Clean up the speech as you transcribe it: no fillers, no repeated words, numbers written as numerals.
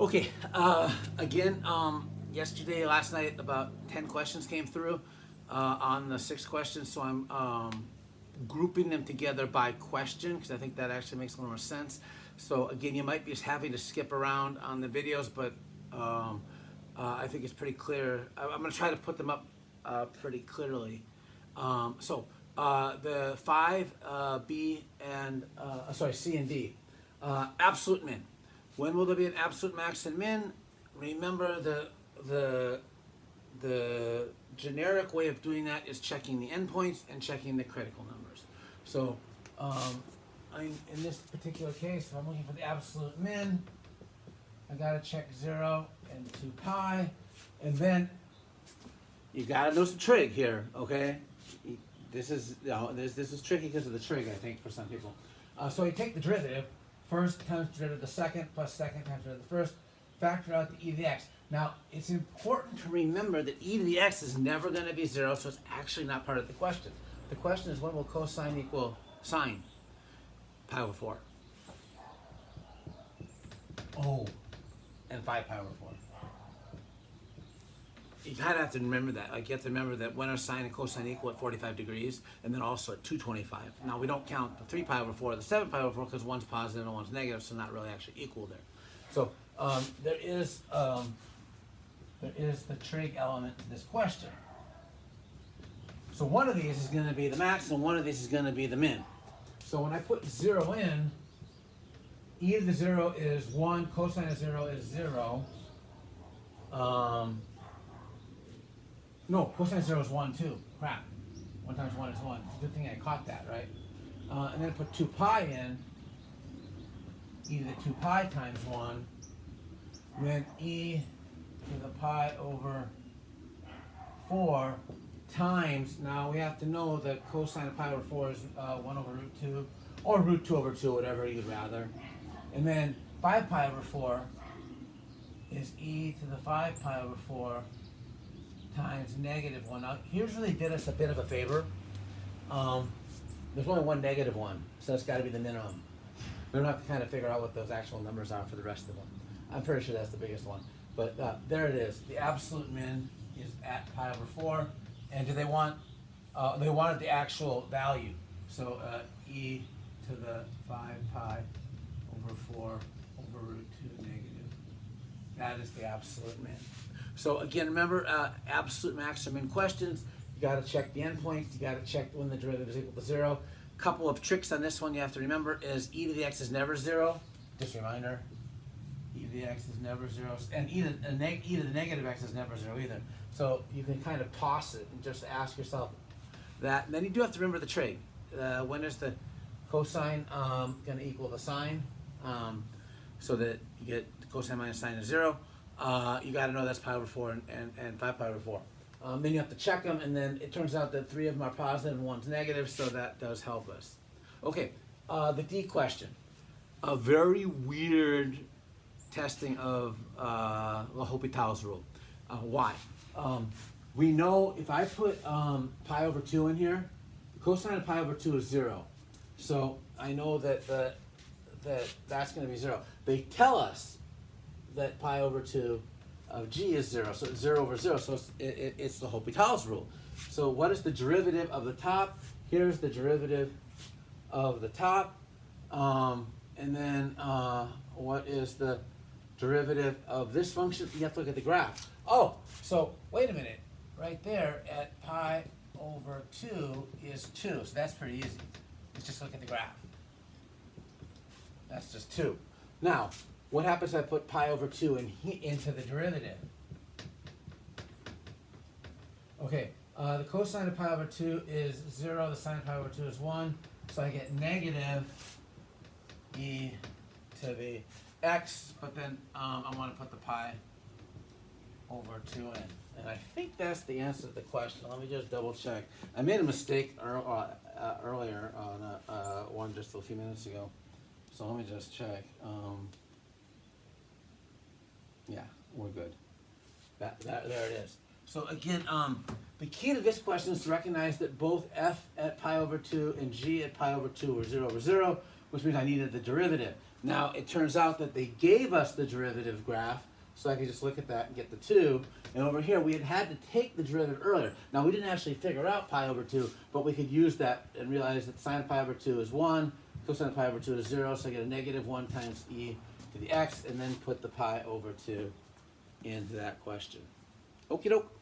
Okay, again, last night, about 10 questions came through on the 6 questions, so I'm grouping them together by question because I think that actually makes a little more sense. So again, you might be just having to skip around on the videos, but I think it's pretty clear. I'm going to try to put them up pretty clearly. The 5, B, and C and D. Absolute min. When will there be an absolute max and min? Remember the generic way of doing that is checking the endpoints and checking the critical numbers. So in this particular case, if I'm looking for the absolute min, I gotta check 0 and 2 pi, and then you gotta know some trig here, okay? This is this is tricky because of the trig, I think, for some people. So you take the derivative, first times derivative of the second plus second times derivative of the first, factor out the e to the x. Now, it's important to remember that e to the x is never going to be 0, so it's actually not part of the question. The question is, when will cosine equal sine? Pi over 4. Oh, and 5 pi over 4. You kind of have to remember that. Like, you have to remember that when are sine and cosine equal at 45 degrees, and then also at 225. Now, we don't count the 3 pi over 4 or the 7 pi over 4 because one's positive and one's negative, so not really actually equal there. So there is the trig element to this question. So one of these is going to be the max, and one of these is going to be the min. So when I put 0 in, e to the 0 is 1, cosine of 0 is 0. No, cosine of 0 is 1 too. Crap. 1 times 1 is 1. Good thing I caught that, right? And then put 2 pi in, e to the 2 pi times 1, then e to the pi over 4 times, now we have to know that cosine of pi over 4 is 1 over root 2, or root 2 over 2, whatever you'd rather. And then 5 pi over 4 is e to the 5 pi over 4 times negative 1. Now, here's where they did us a bit of a favor. There's only one negative one, so it's got to be the minimum. We don't have to kind of figure out what those actual numbers are for the rest of them. I'm pretty sure that's the biggest one. But there it is. The absolute min is at pi over 4. And do they want, they wanted the actual value. So e to the 5 pi over 4 over root 2 negative. That is the absolute min. So again, remember, absolute max or min questions, you got to check the endpoints, you got to check when the derivative is equal to 0. Couple of tricks on this one you have to remember is e to the x is never 0. Just a reminder, e to the x is never 0, and e to the negative x is never 0 either. So you can kind of toss it and just ask yourself that. And then you do have to remember the trig. When is the cosine going to equal the sine? So that you get the cosine minus sine is 0. You got to know that's pi over 4 and 5 pi over 4. Then you have to check them, and then it turns out that 3 of them are positive and 1's negative, so that does help us. Okay, the D question. A very weird testing of L'Hopital's rule. Why? We know if I put pi over 2 in here, cosine of pi over 2 is 0. So I know that that's going to be 0. They tell us that pi over 2 of g is 0, so it's 0 over 0, so it's the L'Hopital's rule. So what is the derivative of the top? Here's the derivative of the top, and then what is the derivative of this function? You have to look at the graph. Oh, so wait a minute, right there at pi over 2 is 2, so that's pretty easy. Let's just look at the graph. That's just 2. Now, what happens if I put pi over 2 into the derivative? Okay, the cosine of pi over 2 is 0, the sine of pi over 2 is 1, so I get negative e to the x, but then I want to put the pi over 2 in. And I think that's the answer to the question. Let me just double check. I made a mistake earlier on one just a few minutes ago, so let me just check. Yeah, we're good. There it is. So again, the key to this question is to recognize that both f at pi over 2 and g at pi over 2 are 0 over 0, which means I needed the derivative. Now, it turns out that they gave us the derivative graph, so I could just look at that and get the 2. And over here, we had to take the derivative earlier. Now, we didn't actually figure out pi over 2, but we could use that and realize that sine of pi over 2 is 1, cosine of pi over 2 is 0, so I get a negative 1 times e to the x, and then put the pi over 2 into that question. Okie doke.